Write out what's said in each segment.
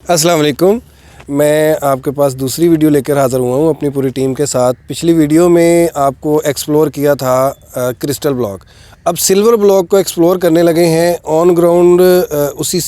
अस्सलाम वालेकुम। मैं आपके पास दूसरी वीडियो लेकर हाज़िर हुआ हूँ अपनी पूरी टीम के साथ। पिछली वीडियो में आपको एक्सप्लोर किया था क्रिस्टल ब्लॉक। अब सिल्वर ब्लॉक को एक्सप्लोर करने लगे हैं ऑन ग्राउंड। उसी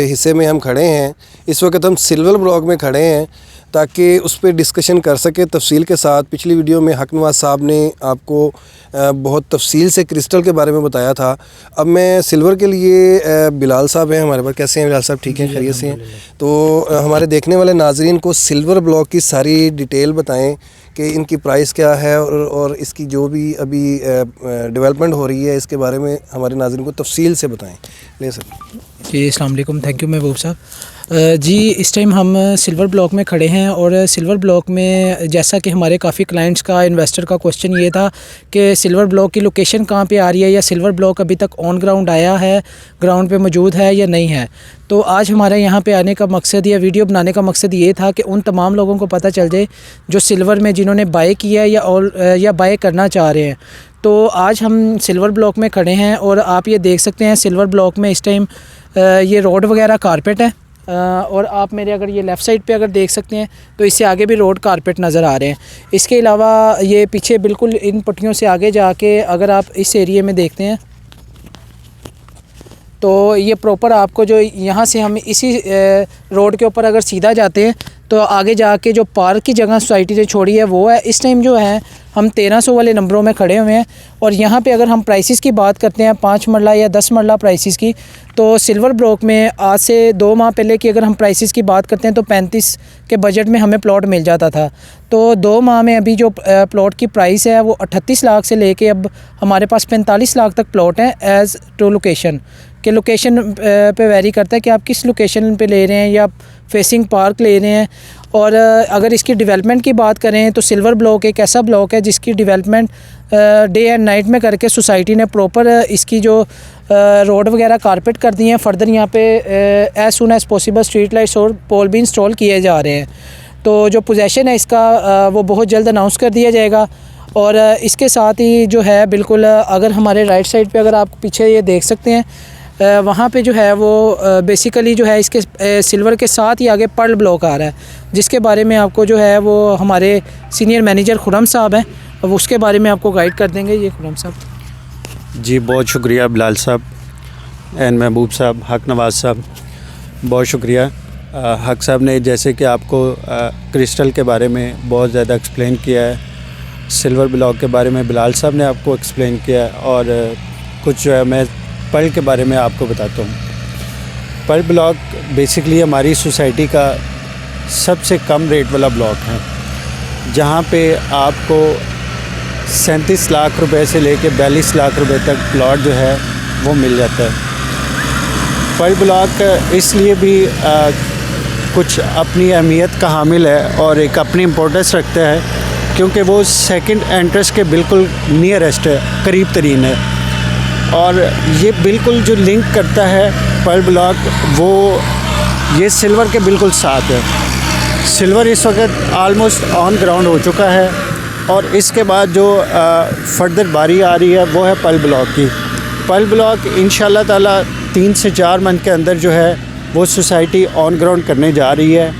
हिस्से में हम खड़े हैं। इस वक्त हम सिल्वर ब्लॉक में खड़े हैं ताकि उस पर डिस्कशन कर सके तफसील के साथ। पिछली वीडियो में हक नवाज़ साहब ने आपको बहुत तफसील से क्रिस्टल के बारे में बताया था। अब मैं सिल्वर के लिए बिलाल साहब हैं हमारे पास। कैसे हैं बिलाल साहब? ठीक हैं, खैरियत से हैं? तो हमारे देखने वाले नाजरीन को सिल्वर ब्लॉक की सारी डिटेल बताएं कि इनकी प्राइस क्या है और इसकी जो भी अभी डेवलपमेंट हो रही है इसके बारे में हमारे नाज़रीन को तफसील से बताएं। ले सर जी, अस्सलाम वालेकुम। थैंक यू महबूब साहब। जी, इस टाइम हम सिल्वर ब्लॉक में खड़े हैं और सिल्वर ब्लॉक में जैसा कि हमारे काफ़ी क्लाइंट्स का, इन्वेस्टर का क्वेश्चन ये था कि सिल्वर ब्लॉक की लोकेशन कहाँ पे आ रही है, या सिल्वर ब्लॉक अभी तक ऑन ग्राउंड आया है, ग्राउंड पे मौजूद है या नहीं है। तो आज हमारे यहाँ पे आने का मकसद या वीडियो बनाने का मकसद ये था कि उन तमाम लोगों को पता चल जाए जो सिल्वर में जिन्होंने बाय किया है या बाय करना चाह रहे हैं। तो आज हम सिल्वर ब्लॉक में खड़े हैं और आप ये देख सकते हैं सिल्वर ब्लॉक में इस टाइम ये रोड वगैरह कारपेट है। और आप मेरे अगर ये लेफ़्ट साइड पे अगर देख सकते हैं तो इससे आगे भी रोड कारपेट नज़र आ रहे हैं। इसके अलावा ये पीछे बिल्कुल इन पट्टियों से आगे जाके अगर आप इस एरिए में देखते हैं तो ये प्रॉपर आपको जो यहाँ से हम इसी रोड के ऊपर अगर सीधा जाते हैं तो आगे जाके जो पार्क की जगह सोसाइटी ने छोड़ी है वो है। इस टाइम जो है हम 1300 वाले नंबरों में खड़े हुए हैं और यहाँ पे अगर हम प्राइसेस की बात करते हैं 5 मरला या 10 मरला प्राइसेस की, तो सिल्वर ब्लॉक में आज से 2 माह पहले की अगर हम प्राइसेस की बात करते हैं तो 35 के बजट में हमें प्लॉट मिल जाता था। तो 2 माह में अभी जो प्लॉट की प्राइस है वो 38 लाख से लेके अब हमारे पास 45 लाख तक प्लॉट हैं एज़ टू लोकेशन। कि लोकेशन पे वेरी करता है कि आप किस लोकेशन पे ले रहे हैं या फेसिंग पार्क ले रहे हैं। और अगर इसकी डेवलपमेंट की बात करें तो सिल्वर ब्लॉक एक ऐसा ब्लॉक है जिसकी डेवलपमेंट डे एंड नाइट में करके सोसाइटी ने प्रॉपर इसकी जो रोड वगैरह कारपेट कर दी हैं। फर्दर यहाँ पे as soon as possible street lights और पोल भी इंस्टॉल किए जा रहे हैं। तो जो पोजेसन है इसका वो बहुत जल्द अनाउंस कर दिया जाएगा। और इसके साथ ही जो है बिल्कुल अगर हमारे राइट साइड पे अगर आप पीछे ये देख सकते हैं वहाँ पे जो है वो बेसिकली जो है इसके सिल्वर के साथ ही आगे पर्ल ब्लॉक आ रहा है, जिसके बारे में आपको जो है वो हमारे सीनियर मैनेजर खुरम साहब हैं, अब उसके बारे में आपको गाइड कर देंगे। ये खुरम साहब। जी, बहुत शुक्रिया बिलाल साहब एंड महबूब साहब, हक नवाज़ साहब, बहुत शुक्रिया। हक साहब ने जैसे कि आपको क्रिस्टल के बारे में बहुत ज़्यादा एक्सप्लेन किया है, सिल्वर ब्लॉक के बारे में बिलाल साहब ने आपको एक्सप्लेन किया है, और कुछ जो है मैं पर्ल के बारे में आपको बताता हूँ। पर्ल ब्लॉक बेसिकली हमारी सोसाइटी का सबसे कम रेट वाला ब्लॉक है, जहाँ पे आपको 37 लाख रुपए से लेके 42 लाख रुपए तक प्लॉट जो है वो मिल जाता है। पर्ल ब्लॉक इसलिए भी कुछ अपनी अहमियत का हामिल है और एक अपनी इम्पोर्टेंस रखता है क्योंकि वो सेकंड एंट्रेंस के बिल्कुल नियरेस्ट है, करीब तरीन है, और ये बिल्कुल जो लिंक करता है पर्ल ब्लॉक वो ये सिल्वर के बिल्कुल साथ है। सिल्वर इस वक्त आलमोस्ट ऑन ग्राउंड हो चुका है और इसके बाद जो फर्दर बारी आ रही है वो है पर्ल ब्लॉक की। पर्ल ब्लॉक इंशाल्लाह ताला 3 से 4 मंथ के अंदर जो है वो सोसाइटी ऑन ग्राउंड करने जा रही है।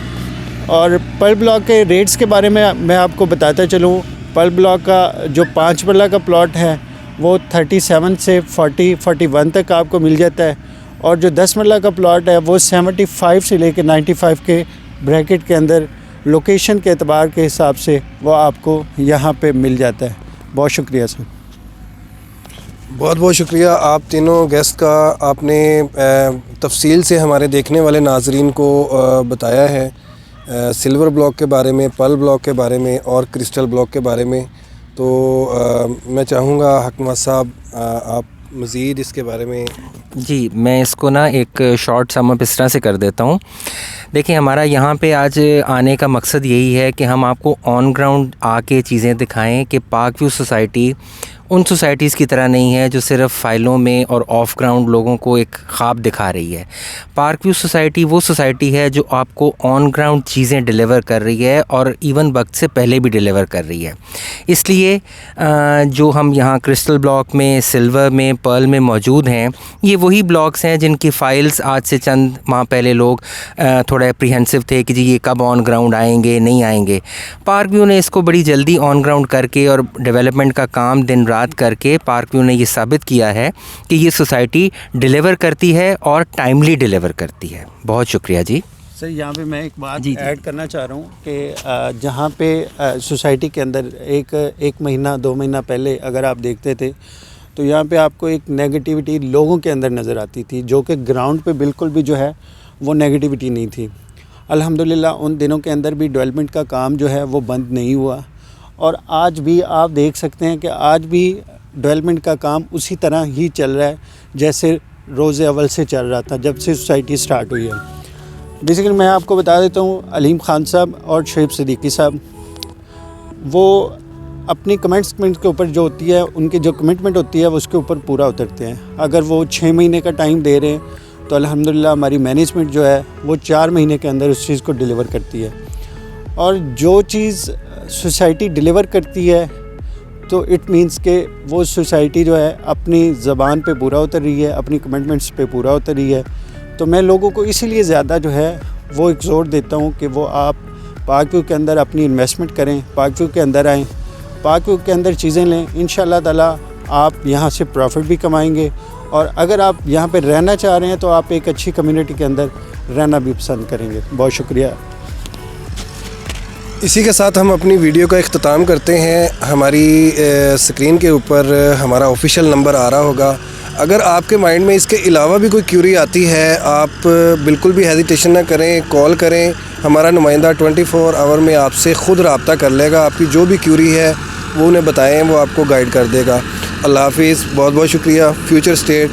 और पर्ल ब्लॉक के रेट्स के बारे में मैं आपको बताता चलूँ। पर्ल ब्लॉक का जो 5 मरला का प्लॉट है वो 37 से 41 तक आपको मिल जाता है, और जो 10 मरला का प्लॉट है वो 75 से लेकर 95 के ब्रैकेट के अंदर लोकेशन के एतबार के हिसाब से वो आपको यहाँ पे मिल जाता है। बहुत शुक्रिया सर। बहुत बहुत शुक्रिया आप तीनों गेस्ट का। आपने तफसील से हमारे देखने वाले नाजरीन को बताया है सिल्वर ब्लॉक के बारे में, पर्ल ब्लॉक के बारे में और क्रिस्टल ब्लॉक के बारे में। तो मैं चाहूँगा हक नवाज़ साहब आप मज़ीद इसके बारे में। जी, मैं इसको ना एक शॉर्ट समअप इस तरह से कर देता हूँ। देखिए, हमारा यहाँ पे आज आने का मकसद यही है कि हम आपको ऑन ग्राउंड आके चीज़ें दिखाएं कि पार्क व्यू सोसाइटी उन सोसाइटीज़ की तरह नहीं है जो सिर्फ फाइलों में और ऑफ ग्राउंड लोगों को एक ख्वाब दिखा रही है। पार्क व्यू सोसाइटी वो सोसाइटी है जो आपको ऑन ग्राउंड चीज़ें डिलीवर कर रही है और इवन वक्त से पहले भी डिलीवर कर रही है। इसलिए जो हम यहाँ क्रिस्टल ब्लॉक में, सिल्वर में, पर्ल में मौजूद हैं, ये वही ब्लॉक्स हैं जिनकी फ़ाइल्स आज से चंद माह पहले लोग थोड़ा एप्रीहेंसिव थे कि जी ये कब ऑन ग्राउंड आएंगे, नहीं आएंगे। पार्क व्यू ने इसको बड़ी जल्दी ऑन ग्राउंड करके और डेवलपमेंट का काम दिन रात करके पार्क व्यू ने ये साबित किया है कि ये सोसाइटी डिलीवर करती है और टाइमली डिलीवर करती है। बहुत शुक्रिया जी। सर यहाँ पे मैं एक बात जी। ऐड करना चाह रहा हूँ कि जहाँ पे सोसाइटी के अंदर एक महीना 2 महीना पहले अगर आप देखते थे तो यहाँ पे आपको एक नेगेटिविटी लोगों के अंदर नज़र आती थी, जो कि ग्राउंड पे बिल्कुल भी जो है वो नेगेटिविटी नहीं थी। अल्हम्दुलिल्लाह उन दिनों के अंदर भी डेवलपमेंट का काम जो है वो बंद नहीं हुआ और आज भी आप देख सकते हैं कि आज भी डेवलपमेंट का काम उसी तरह ही चल रहा है जैसे रोज़े अव्वल से चल रहा था जब से सोसाइटी स्टार्ट हुई है। बेसिकली मैं आपको बता देता हूँ, अलीम खान साहब और शोएब सिद्दीकी साहब वो अपनी कमेंट्स के ऊपर जो होती है, उनकी जो कमिटमेंट होती है वो उसके ऊपर पूरा उतरते हैं। अगर वो 6 महीने का टाइम दे रहे हैं तो अल्हम्दुलिल्लाह हमारी मैनेजमेंट जो है वो 4 महीने के अंदर उस चीज़ को डिलीवर करती है। और जो चीज़ सोसाइटी डिलीवर करती है तो इट मींस के वो सोसाइटी जो है अपनी ज़बान पे पूरा उतर रही है, अपनी कमिटमेंट्स पे पूरा उतर रही है। तो मैं लोगों को इसीलिए ज़्यादा जो है वो एक ज़ोर देता हूँ कि वो आप पार्क व्यू के अंदर अपनी इन्वेस्टमेंट करें, पार्क व्यू के अंदर आएँ, पार्क व्यू के अंदर चीज़ें लें। इंशाल्लाह ताला आप यहाँ से प्रॉफिट भी कमाएंगे और अगर आप यहाँ पे रहना चाह रहे हैं तो आप एक अच्छी कम्युनिटी के अंदर रहना भी पसंद करेंगे। बहुत शुक्रिया। इसी के साथ हम अपनी वीडियो का इख्तिताम करते हैं। हमारी स्क्रीन के ऊपर हमारा ऑफिशियल नंबर आ रहा होगा। अगर आपके माइंड में इसके अलावा भी कोई क्यूरी आती है, आप बिल्कुल भी हेजिटेशन ना करें, कॉल करें। हमारा नुमाइंदा 24 आवर में आपसे ख़ुद रब्ता कर लेगा। आपकी जो भी क्यूरी है वो उन्हें बताएं, वो आपको गाइड कर देगा। अल्लाह हाफिज़। बहुत बहुत शुक्रिया। Future state.